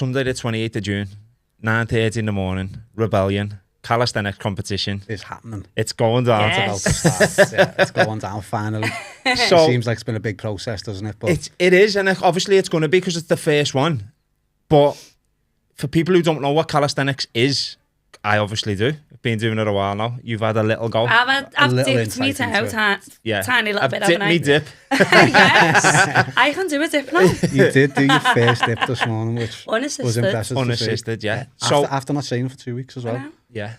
Sunday the 28th of June, 9:30 in the morning, Rebellion Calisthenics Competition. It's happening. It's going down. Yes. It's about to start. Yeah, it's going down finally. So It seems like it's been a big process, doesn't it? But it is, and obviously it's going to be because it's the first one. But for people who don't know what calisthenics is, I obviously do. I've been doing it a while now. You've had a little go. I've little dipped me insight into toe, tiny little I've bit, dipped haven't I? me dip. Yes, I can do a dip now. you did do your first dip this morning, which Unassisted. was impressive to see. Unassisted, yeah. After not training for 2 weeks as well. I know. Yeah.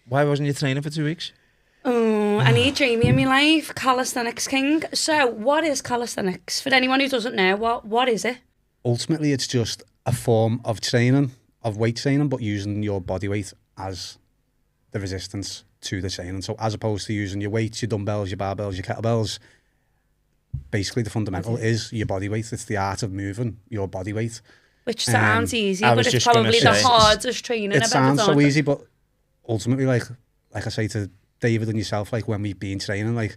Why wasn't you training for 2 weeks? Oh, I need Jamie in my life, calisthenics king. So, what is calisthenics? For anyone who doesn't know, what is it? Ultimately, it's just a form of training, of weight training, but using your body weight as the resistance to the training. So as opposed to using your weights, your dumbbells, your barbells, your kettlebells, basically the fundamental is your body weight. It's the art of moving your body weight. Which sounds easy, I but was it's just gonna probably the say, hardest training It I've sounds ever done. so easy, but ultimately, like I say to David and yourself, like when we've been training, like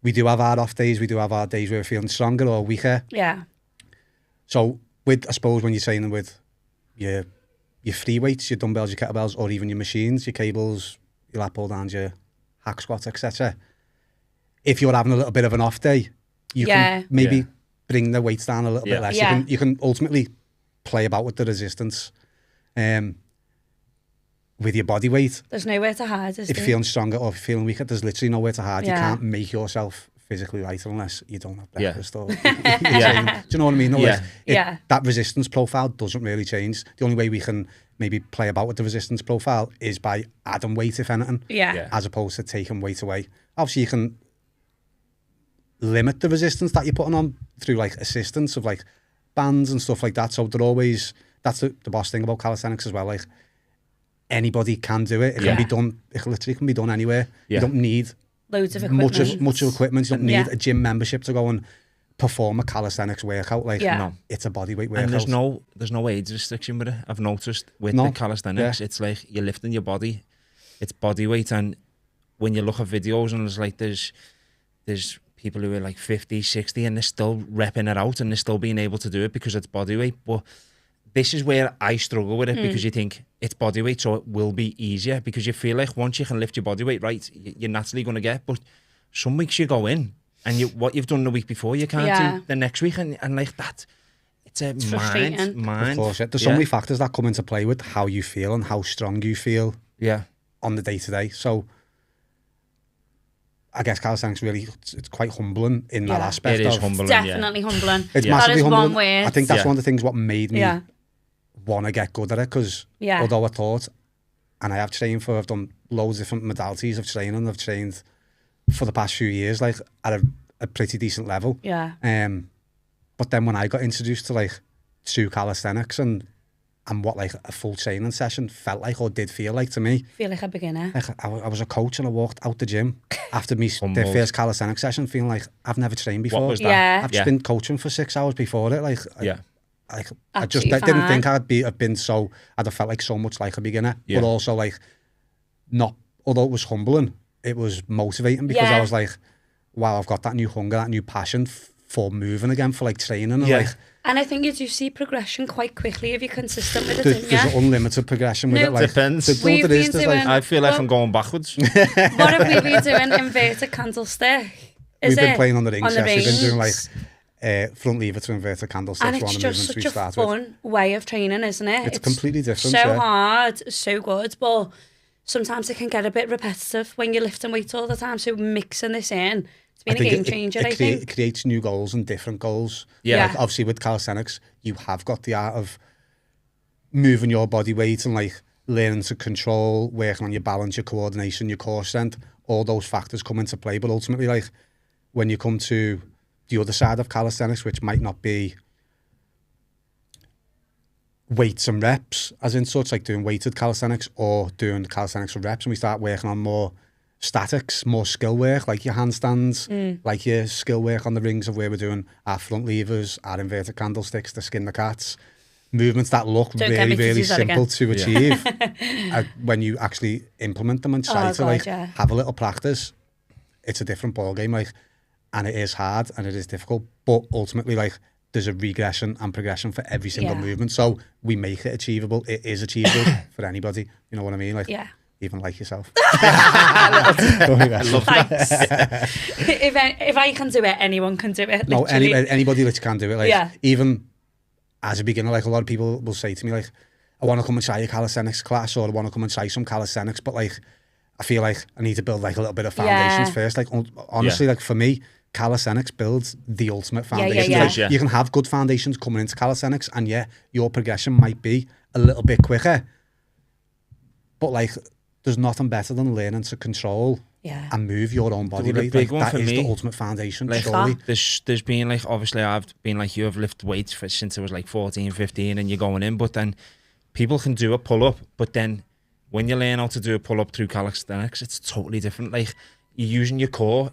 we do have our off days, we do have our days where we're feeling stronger or weaker. Yeah. So I suppose when you're training with your free weights, your dumbbells, your kettlebells, or even your machines, your cables, your lat pull downs, your hack squats, etc. If you're having a little bit of an off day, you can maybe bring the weights down a little bit less. Yeah. You can ultimately play about with the resistance. With your body weight, There's nowhere to hide, is if there? you're feeling stronger or if you're feeling weaker, there's literally nowhere to hide. You Yeah. can't make yourself physically lighter unless you don't have Yeah. breakfast or yeah. Do you know what I mean? No, Yeah. That resistance profile doesn't really change. The only way we can maybe play about with the resistance profile is by adding weight, if anything, Yeah. as opposed to taking weight away. Obviously, you can limit the resistance that you're putting on through like assistance of like bands and stuff like that. So they're always, that's the boss thing about calisthenics as well. Like anybody can do it. It can be done. It literally can be done anywhere. Yeah. You don't need Loads of equipment. much of equipment. You don't need Yeah. a gym membership to go and perform a calisthenics workout. Like Yeah. it's a bodyweight workout. And there's no age restriction with it. I've noticed with No. the calisthenics, it's like you're lifting your body, it's body weight, and when you look at videos and it's like there's people who are like 50, 60 and they're still repping it out and they're still being able to do it because it's body weight. But this is where I struggle with it because you think it's body weight, so it will be easier because you feel like once you can lift your body weight right, you're naturally going to get. But some weeks you go in and what you've done the week before, you can't do the next week, and like that. It's a frustrating. mind. Of course, yeah. There's so many factors that come into play with how you feel and how strong you feel on the day-to-day. So I guess calisthenics really, it's quite humbling in that aspect. It is of, humbling, Definitely humbling. It's That massively is humbling. one word. I think that's one of the things what made me Yeah. want to get good at it, because although I thought, and I have trained for, I've done loads of different modalities of training. I've trained for the past few years, like at a pretty decent level. Yeah. But then when I got introduced to like true calisthenics and what like a full training session felt like or did feel like to me, Feel like a beginner. like I was a coach and I walked out the gym after me their first calisthenics session feeling like I've never trained before. What was that? Yeah. I've just been coaching for 6 hours before it. Like I just Absolutely didn't think fine. I'd have felt like so much like a beginner, Yeah. but also like not, although it was humbling, it was motivating because I was like, wow, I've got that new hunger, that new passion for moving again, for like training. And like, And I think you do see progression quite quickly if you're consistent with it, there's don't you? unlimited progression with No. it. Like, Depends. We've there is, been there's like, doing- I feel like Well- I'm going backwards. What have we been doing? Inverted candlestick. we've been playing on the rings. On the We've been doing like rings. front lever to inverted candlesticks. And one it's of the just movements we such a start with. fun way of training, isn't it? It's completely different, So yeah. hard, so good, but sometimes it can get a bit repetitive when you're lifting weights all the time. So mixing this in, it's been a game changer, I think. It creates new goals and different goals. Yeah. Like, obviously with calisthenics, you have got the art of moving your body weight and like learning to control, working on your balance, your coordination, your core strength. All those factors come into play. But ultimately, like when you come to the other side of calisthenics, which might not be weights and reps, as in such, like doing weighted calisthenics or doing calisthenics with reps, and we start working on more statics, more skill work, like your handstands, like your skill work on the rings of where we're doing our front levers, our inverted candlesticks, the skin the cats, movements that look Don't get me really, to really do that simple again. to achieve. When you actually implement them and try to God, like yeah. have a little practice, it's a different ball game. Like, and it is hard and it is difficult, but ultimately, like there's a regression and progression for every single movement. So we make it achievable. It is achievable for anybody. You know what I mean? Like, even like yourself. I love that. If I can do it, anyone can do it. No, anybody that can do it. Like, even as a beginner, like a lot of people will say to me, like, I want to come and try a calisthenics class, or I want to come and try some calisthenics, but like, I feel like I need to build like a little bit of foundations first. Like, honestly, like for me, calisthenics builds the ultimate foundation. Like, you can have good foundations coming into calisthenics, and your progression might be a little bit quicker, but like, there's nothing better than learning to control and move your own body weight. Like, that is the ultimate foundation, like, surely. There's been like, obviously I've been like you, I've lifted weights since I was like 14, 15, and you're going in, but then people can do a pull-up, but then when you learn how to do a pull-up through calisthenics, it's totally different. Like, you're using your core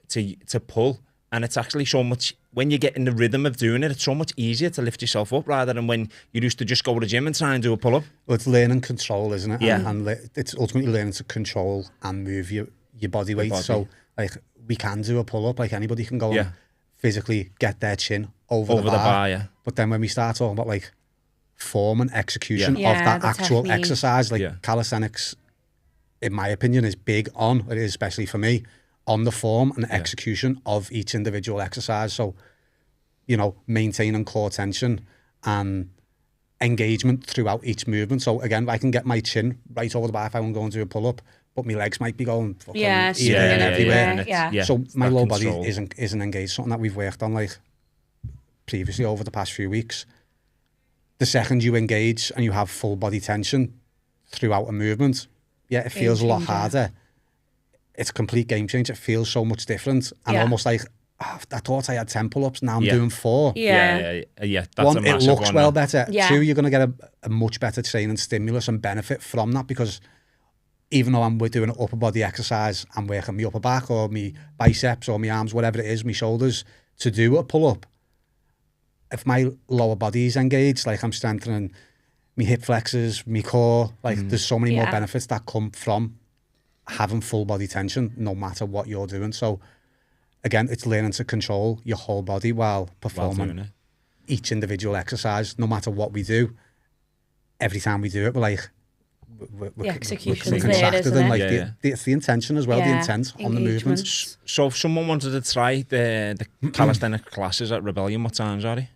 to pull, and it's actually so much, when you get in the rhythm of doing it, it's so much easier to lift yourself up rather than when you used to just go to the gym and try and do a pull-up. Well, it's learning control, isn't it? Yeah. And it's ultimately learning to control and move your body weight. So, like, we can do a pull-up, like anybody can go and physically get their chin over the bar. But then when we start talking about like form and execution of that actual technique. Exercise, like calisthenics, in my opinion, is big on, it is especially for me, on the form and execution of each individual exercise. So, you know, maintaining core tension and engagement throughout each movement. So again, I can get my chin right over the bar if I want to go and do a pull-up, but my legs might be going fucking everywhere. So my lower body isn't engaged, something that we've worked on like previously over the past few weeks. The second you engage and you have full body tension throughout a movement, it feels a lot harder. It's a complete game changer. It feels so much different. And almost like, I thought I had 10 pull-ups, now I'm doing 4. That's one, a massive it looks one well better. 2, you're going to get a much better training stimulus and benefit from that, because even though I'm doing an upper body exercise, I'm working my upper back or my biceps or my arms, whatever it is, my shoulders, to do a pull-up. If my lower body is engaged, like I'm strengthening my hip flexors, my core, like there's so many more benefits that come from having full body tension, no matter what you're doing. So again, it's learning to control your whole body while performing each individual exercise, no matter what we do. Every time we do it, we're like, the execution's there, isn't it? Like it's the intention as well, the intent on the movements. So if someone wanted to try the calisthenics classes at Rebellion, what times are they?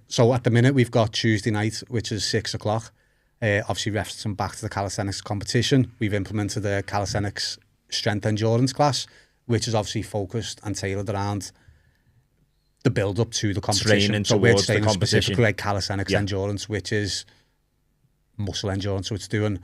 So at the minute we've got Tuesday night, which is 6 o'clock. Obviously referencing back to the calisthenics competition, we've implemented the calisthenics strength endurance class, which is obviously focused and tailored around the build up to the competition. Training so we're towards training the competition. Specifically like calisthenics endurance, which is muscle endurance. So it's doing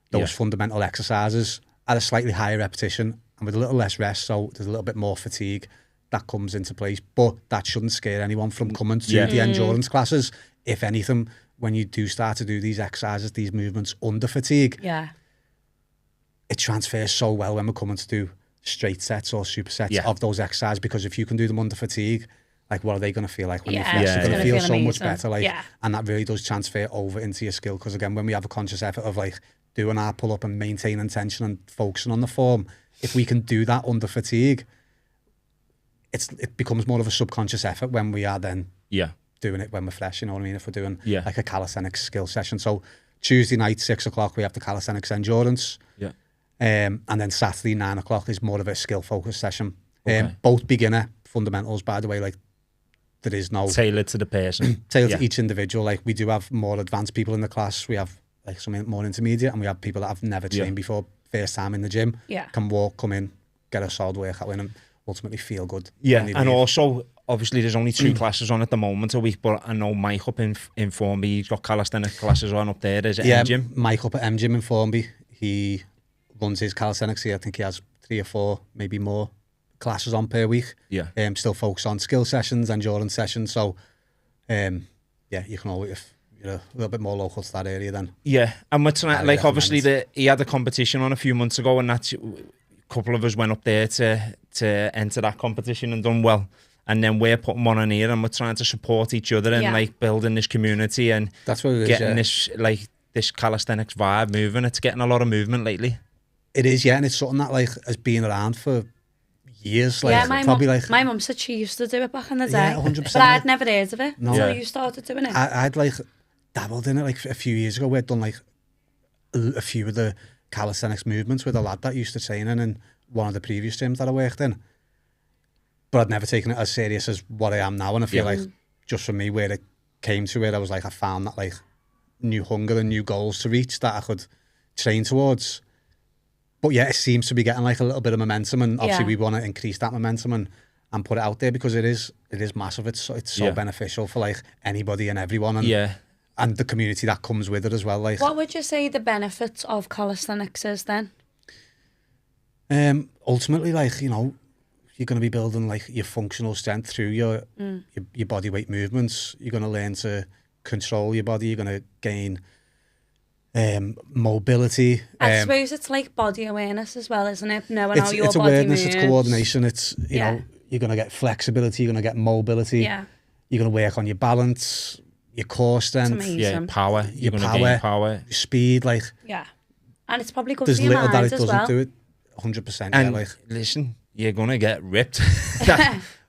those fundamental exercises at a slightly higher repetition and with a little less rest. So there's a little bit more fatigue that comes into place, but that shouldn't scare anyone from coming to the endurance classes. If anything, when you do start to do these exercises, these movements under fatigue, it transfers so well when we're coming to do straight sets or supersets of those exercises, because if you can do them under fatigue, like what are they going to feel like when you flex? You're going to feel so much better, like, and that really does transfer over into your skill. Because again, when we have a conscious effort of like doing our pull up and maintaining tension and focusing on the form, if we can do that under fatigue, it becomes more of a subconscious effort when we are then doing it when we're fresh, you know what I mean? If we're doing like a calisthenics skill session. So Tuesday night, 6 o'clock, we have the calisthenics endurance. And then Saturday, 9 o'clock is more of a skill focused session. Both beginner fundamentals, by the way, like there is no... Tailored to the person. Tailored to each individual. Like we do have more advanced people in the class. We have like some more intermediate, and we have people that have never trained before, first time in the gym, can walk, come in, get a solid workout in and ultimately feel good. And also, obviously, there's only 2 classes on at the moment a week, but I know Mike up in Formby, he's got calisthenics classes on up there. There's M-Gym. Mike up at M-Gym in Formby. He runs his calisthenics here. I think he has 3 or 4, maybe more classes on per week. Still focus on skill sessions, endurance sessions. So, you can always, if you're a little bit more local to that area, then. And we're trying, like, obviously, he had a competition on a few months ago, and that's... couple of us went up there to enter that competition and done well, and then we're putting one on here and we're trying to support each other and like building this community, and that's what it is, getting this like this calisthenics vibe moving. It's getting a lot of movement lately. It is, and it's something that like has been around for years. Like, yeah, my mum said she used to do it back in the day. Yeah, 100%. But I'd never heard of it until Yeah. you started doing it. I'd like dabbled in it like a few years ago. We'd done like a few of the calisthenics movements with a lad that used to train in one of the previous gyms that I worked in. But I'd never taken it as serious as what I am now. And I feel like just for me, where it came to it, I was like, I found that like new hunger and new goals to reach that I could train towards. But yeah, it seems to be getting like a little bit of momentum, and obviously we want to increase that momentum and put it out there, because it is massive. It's so beneficial for like anybody and everyone, and the community that comes with it as well. Like, what would you say the benefits of calisthenics is then? Ultimately, like, you know, you're going to be building like your functional strength through your body weight movements. You're going to learn to control your body. You're going to gain mobility. I suppose it's like body awareness as well, isn't it? Knowing how your it's body awareness, moves. it's coordination, it's, you know, you're going to get flexibility, you're going to get mobility, you're going to work on your balance, your core strength, power, you're going to gain power, your speed, like, and it's probably good there's for your little mind that it as doesn't well. do it 100%. And like, listen, you're going to get ripped.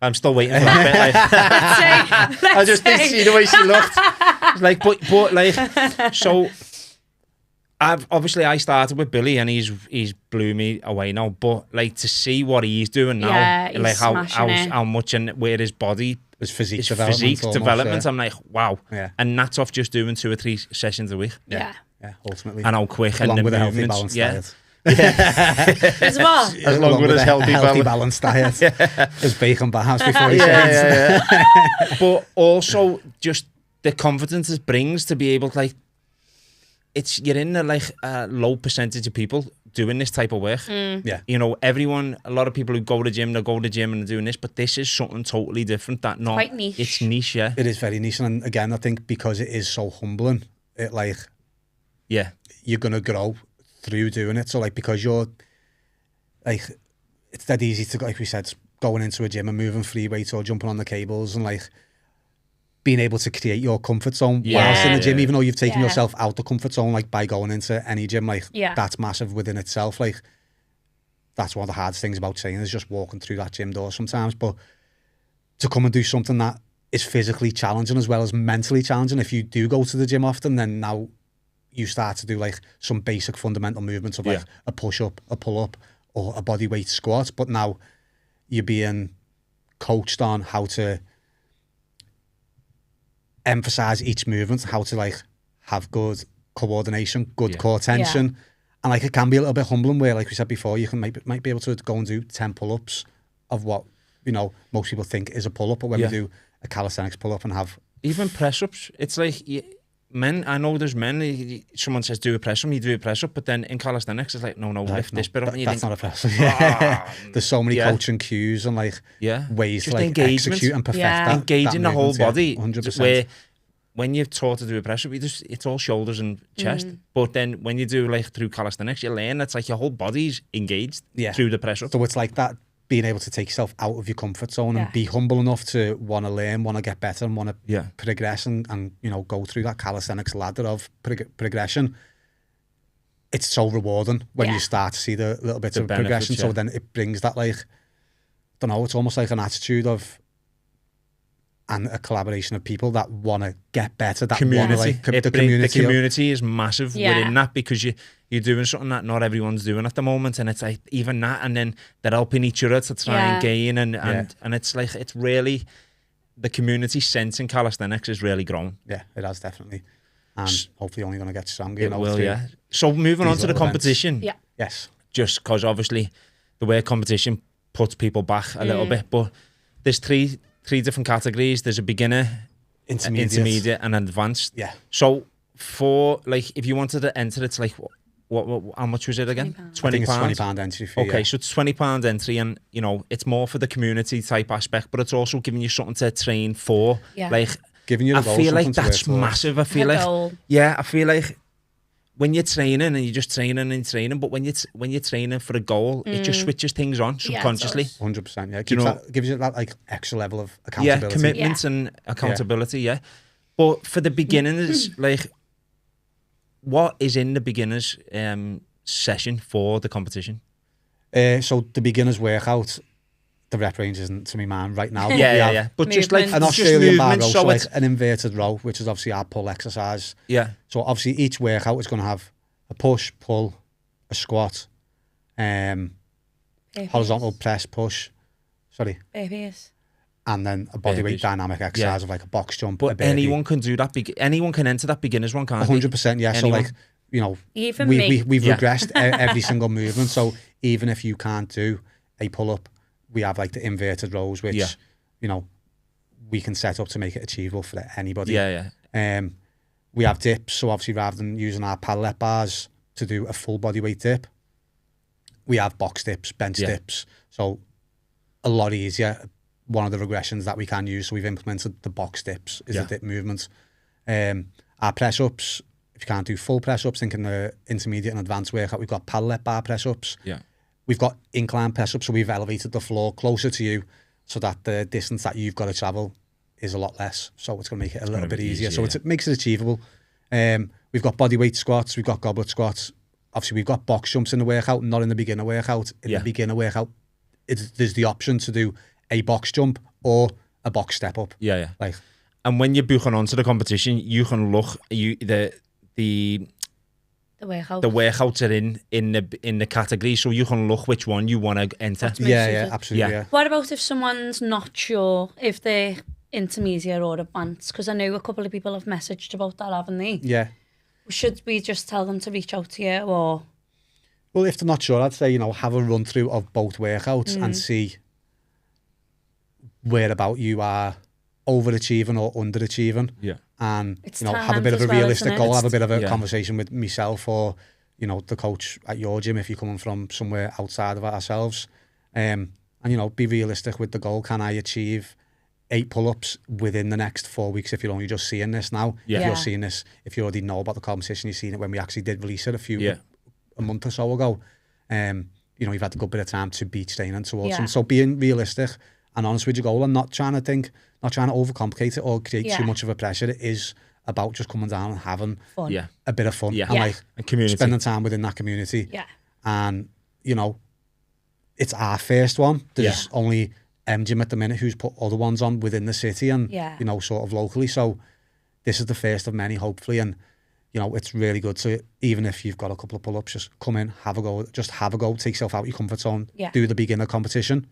I'm still waiting for that bit. Like, I just didn't see the way she looked. Like, but like, so I started with Billy, and he's blew me away now. But like, to see what he's doing now, like how much and where his body, his physique development, I'm like, wow. And that's off just doing 2 or 3 sessions a week. Ultimately, and how quick, along and with the a healthy movements, balanced diet. As well, as long with his healthy balanced diet. There's bacon bars before he trains. But also just the confidence it brings to be able to, like, you're in a low percentage of people doing this type of work. You know, a lot of people who go to the gym, and are doing this, but this is something totally different. Quite niche. It's niche, It is very niche, and again, I think because it is so humbling, it like, you're gonna grow through doing it. So like, because you're like, it's that easy to, like we said, going into a gym and moving free weights or jumping on the cables and like being able to create your comfort zone whilst in the gym, even though you've taken yourself out the comfort zone, like by going into any gym, like that's massive within itself. Like, that's one of the hardest things about training, is just walking through that gym door sometimes. But to come and do something that is physically challenging as well as mentally challenging, if you do go to the gym often, then now you start to do like some basic fundamental movements of like a push-up, a pull-up, or a body weight squat. But now you're being coached on how to emphasize each movement, how to like have good coordination, good core tension. And like, it can be a little bit humbling where, like we said before, you might be able to go and do 10 pull-ups of what, you know, most people think is a pull-up. But when we do a calisthenics pull-up and have even press-ups, it's like, men, I know there's men, someone says do a press-up, you do a press-up, but then in calisthenics it's like, no, lift this bit up. And you that's think, not a press-up. There's so many coaching cues and like ways just to like execute and perfect that. Engaging the whole body. 100%. Where when you're taught to do a press-up, it's all shoulders and chest. But then when you do like through calisthenics, you learn it's like your whole body's engaged through the press-up. So it's like that, being able to take yourself out of your comfort zone and be humble enough to want to learn, want to get better, and want to progress and you know, go through that calisthenics ladder of progression. It's so rewarding when you start to see the little bits of progression. So then it brings that, like, I don't know, it's almost like an attitude of, and a collaboration of people that want to get better. That community, like, the community is massive within that, because you're doing something that not everyone's doing at the moment, and it's like even that, and then they're helping each other to try and gain, and it's like, it's really, the community sense in calisthenics is really grown. Yeah, it has, definitely, and hopefully only going to get stronger. It will, So moving on to the competition, yes, just because obviously the way competition puts people back a little bit, but there's three different categories. There's a beginner, intermediate, and advanced. Yeah. So for, like, if you wanted to enter, it's like, what how much was it again? £20. £20 entry fee. Okay, so it's £20 entry, and you know, it's more for the community type aspect, but it's also giving you something to train for. Like, giving you, I feel like that's massive. I feel like, I feel like when you're training and you're just training, but when you're training for a goal, it just switches things on subconsciously. 100%. Yeah, gives you that like extra level of accountability. Yeah, commitment and accountability. Yeah, but for the beginners, like, what is in the beginners session for the competition? So the beginners workout the rep range isn't to me man right now. Yeah. But just like an Australian bar row, so like an inverted row, which is obviously our pull exercise. Yeah. So obviously each workout is going to have a push, pull, a squat, horizontal press, push. Sorry. Burpees. And then a bodyweight dynamic exercise of like a box jump. But anyone can do that. Anyone can enter that beginner's one, can't 100%, yeah. Anyone. So like, you know, even we've regressed every single movement. So even if you can't do a pull-up, we have like the inverted rows, which, you know, we can set up to make it achievable for anybody. We have dips. So obviously rather than using our pallet bars to do a full bodyweight dip, we have box dips, bench dips. So a lot easier. One of the regressions that we can use, so we've implemented the box dips, is the dip movement. Our press-ups, if you can't do full press-ups, thinking the intermediate and advanced workout, we've got pallet bar press-ups. Yeah. We've got incline press-ups, so we've elevated the floor closer to you so that the distance that you've got to travel is a lot less. So it's going to make it a little bit easier. So it makes it achievable. We've got bodyweight squats, we've got goblet squats. Obviously, we've got box jumps in the workout, not in the beginner workout. In the beginner workout, there's the option to do a box jump or a box step up. Like, and when you're booking onto the competition, you can look the workouts are in the category, so you can look which one you want to enter. Absolutely. Yeah. What about if someone's not sure if they're intermediate or advanced? Because I know a couple of people have messaged about that, haven't they? Yeah. Should we just tell them to reach out to you, or? Well, if they're not sure, I'd say, you know, have a run through of both workouts and see where about you are overachieving or underachieving. Yeah. And, it's, you know, have a bit of a realistic goal, have a bit of a conversation with myself or, you know, the coach at your gym if you're coming from somewhere outside of ourselves. And, you know, be realistic with the goal. Can I achieve 8 pull-ups within the next 4 weeks if you're only just seeing this now? If you're seeing this, if you already know about the competition, you've seen it when we actually did release it a month or so ago. You know, you've had a good bit of time to be training towards them. So being realistic and honest with your goal and not trying to overcomplicate it or create too much of a pressure. It is about just coming down and having a bit of fun and like spending time within that community. And, you know, it's our first one. There's only Gym at the minute who's put other ones on within the city and, you know, sort of locally. So this is the first of many, hopefully. And, you know, it's really good to, even if you've got a couple of pull-ups, just come in, have a go, take yourself out your comfort zone, do the beginner competition.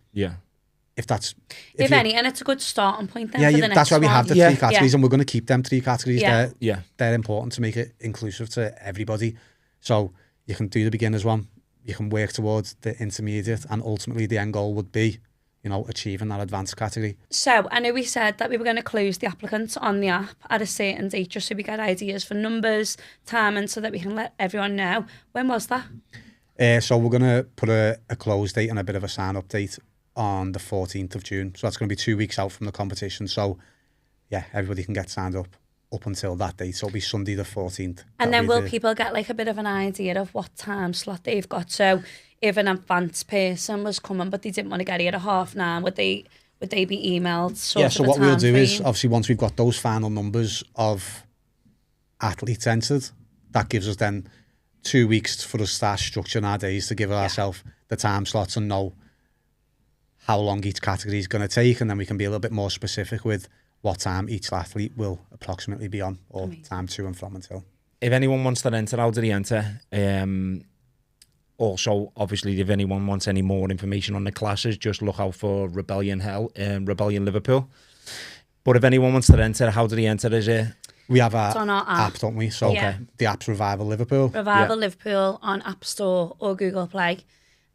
If any, and it's a good starting point then for the next that's why we have the 3 categories and we're going to keep them 3 categories. They're important to make it inclusive to everybody. So you can do the beginners one, you can work towards the intermediate, and ultimately the end goal would be, you know, achieving that advanced category. So I know we said that we were going to close the applicants on the app at a certain date just so we get ideas for numbers, timing, so that we can let everyone know. When was that? So we're going to put a close date and a bit of a sign-up date on the 14th of June. So that's going to be 2 weeks out from the competition. So, yeah, everybody can get signed up until that date. So it'll be Sunday the 14th. And then will people get like a bit of an idea of what time slot they've got? So if an advanced person was coming but they didn't want to get here at 9:30, would they be emailed? So what we'll do is, obviously, once we've got those final numbers of athletes entered, that gives us then 2 weeks for us to start structuring our days to give ourselves the time slots and know how long each category is going to take, and then we can be a little bit more specific with what time each athlete will approximately be on, or time to and from until. If anyone wants to enter, how do they enter? Also, obviously, if anyone wants any more information on the classes, just look out for Rebellion Liverpool. But if anyone wants to enter, how do they enter? Is it? We have it's on our app, don't we? So the app's Revival Liverpool. Liverpool on App Store or Google Play.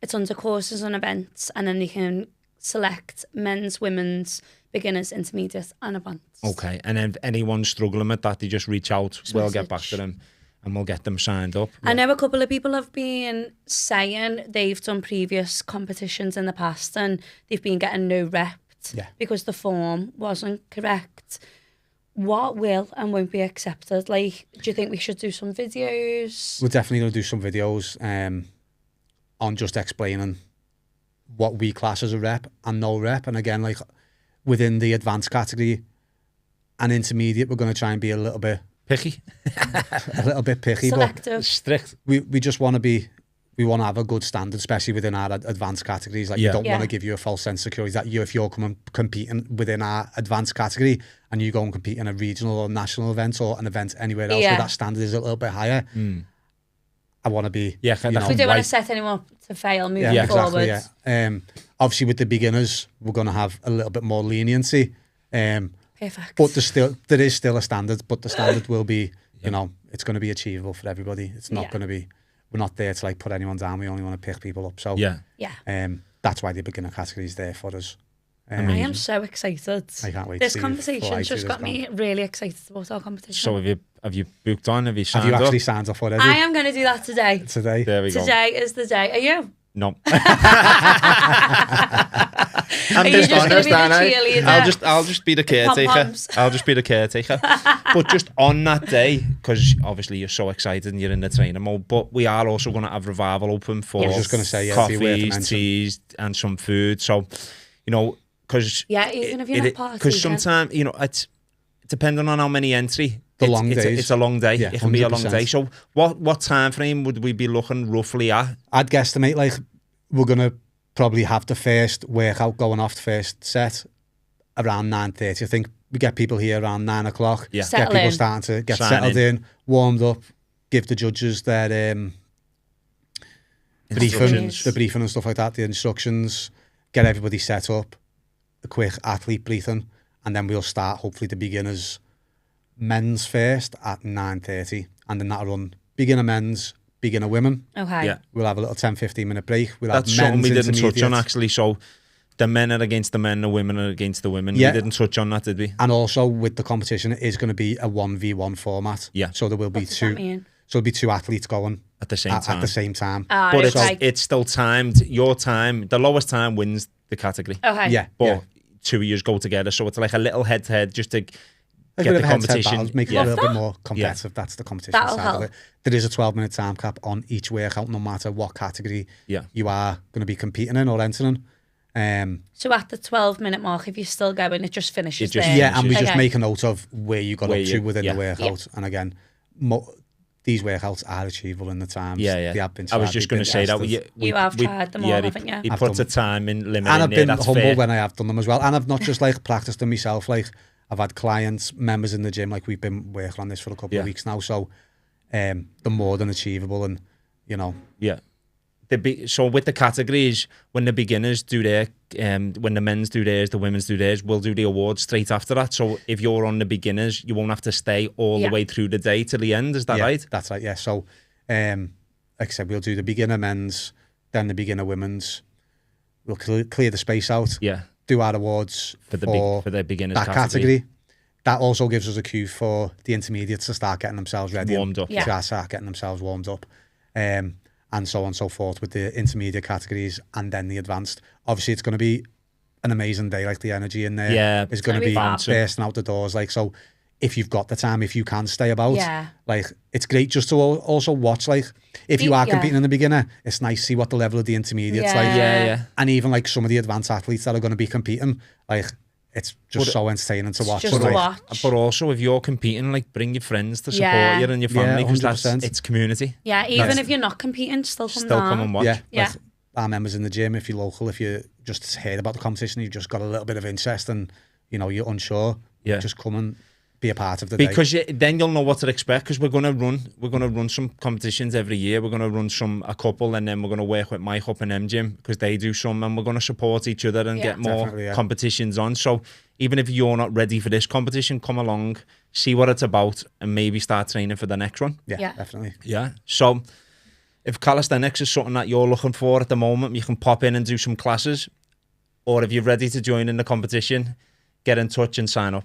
It's under courses and events, and then you can select men's, women's, beginners, intermediate, and advanced. Okay, and then if anyone's struggling with that, they just reach out. We'll get back to them and we'll get them signed up. I know a couple of people have been saying they've done previous competitions in the past and they've been getting no reps because the form wasn't correct. What will and won't be accepted? Like, do you think we should do some videos? We're definitely going to do some videos on just explaining what we class as a rep and no rep. And again, like within the advanced category and intermediate, we're going to try and be a little bit picky, a little bit picky, selective, but strict. We just want to be we want to have a good standard, especially within our advanced categories. Like, we don't want to give you a false sense of security that if you're competing within our advanced category and you go and compete in a regional or national event or an event anywhere else where that standard is a little bit higher, I want to be... we don't want to set anyone up to fail moving forward. Obviously, with the beginners, we're going to have a little bit more leniency. Perfect. But there is still a standard, but the standard will be, you know, it's going to be achievable for everybody. It's not going to be... We're not there to like put anyone down. We only want to pick people up. So that's why the beginner category is there for us. I am so excited. I can't wait. This conversation's just got me really excited about our competition. So have you booked on? Have you signed up? Have you actually signed up already? I am going to do that today. Today. There we go. Today is the day. Are you? No. I'm just honest, I'll just be the caretaker. I'll just be the caretaker. But just on that day, because obviously you're so excited and you're in the training mode, but we are also going to have Revival open for coffees, teas, and some food. So, you know, because even if you're not part of because sometimes, you know, it's depending on how many entry. It's a long day. It can 100%. Be a long day. So what time frame would we be looking roughly at? I'd guesstimate like we're going to probably have the first workout going off the first set around 9:30. I think we get people here around 9 o'clock. Yeah. Get people starting to get settled in, warmed up, give the judges their briefing and stuff like that, the instructions, get everybody set up, a quick athlete briefing, and then we'll start hopefully the beginners men's first at 9:30, and then that'll run beginner men's, beginner women. Okay. Yeah. We'll have a little 10-15 minute break. That's something we didn't touch on actually. So the men are against the men, the women are against the women. Yeah. We didn't touch on that, did we? And also with the competition, it is going to be a 1v1 format. Yeah. So there will be two athletes going at the same time. But it's still timed. Your time, the lowest time wins the category. Okay. Yeah. But two of you go together, so it's like a little head to head just to get the competition. Make it a little bit more competitive. That's the competition side of it. There is a 12-minute time cap on each workout, no matter what category you are going to be competing in or entering. So at the 12-minute mark, if you're still going, it just finishes there. Yeah, and we just make a note of where you got up to within the workout. Yeah. And again, these workouts are achievable in the times. Yeah. They have been I was just going to say that. You have tried them all, haven't you? He puts a time in limit and I've been humble when I have done them as well. And I've not just like practiced them myself. Like I've had clients, members in the gym. Like we've been working on this for a couple of weeks now. So they're more than achievable, and you know. Yeah. So with the categories, when the beginners do their, when the men's do theirs, the women's do theirs, we'll do the awards straight after that. So if you're on the beginners, you won't have to stay all the way through the day to the end. Is that right? That's right. Yeah. So, like I said, we'll do the beginner men's, then the beginner women's. We'll clear the space out. Yeah. Do our awards for the beginners category. That also gives us a cue for the intermediates to start getting themselves ready, warmed up. To start getting themselves warmed up. And so on and so forth with the intermediate categories and then the advanced. Obviously, it's going to be an amazing day. Like the energy in there is going to be bursting out the doors. Like, so if you've got the time, if you can stay about, like it's great just to also watch. Like if you are competing in the beginner, it's nice to see what the level of the intermediates like. And even like some of the advanced athletes that are going to be competing, like it's just so entertaining to watch. But also, if you're competing, like bring your friends to support you and your family, because it's community. Yeah, even if you're not competing, still come and watch. Yeah. Like our members in the gym, if you're local, if you just heard about the competition, you've just got a little bit of interest and you know you're unsure, just come and be a part of the day. Because then you'll know what to expect. Because we're gonna run some competitions every year. We're gonna run a couple, and then we're gonna work with Mike up in M Gym because they do some, and we're gonna support each other and get more competitions on. So even if you're not ready for this competition, come along, see what it's about, and maybe start training for the next one. Yeah, definitely. Yeah. So if calisthenics is something that you're looking for at the moment, you can pop in and do some classes, or if you're ready to join in the competition, get in touch and sign up.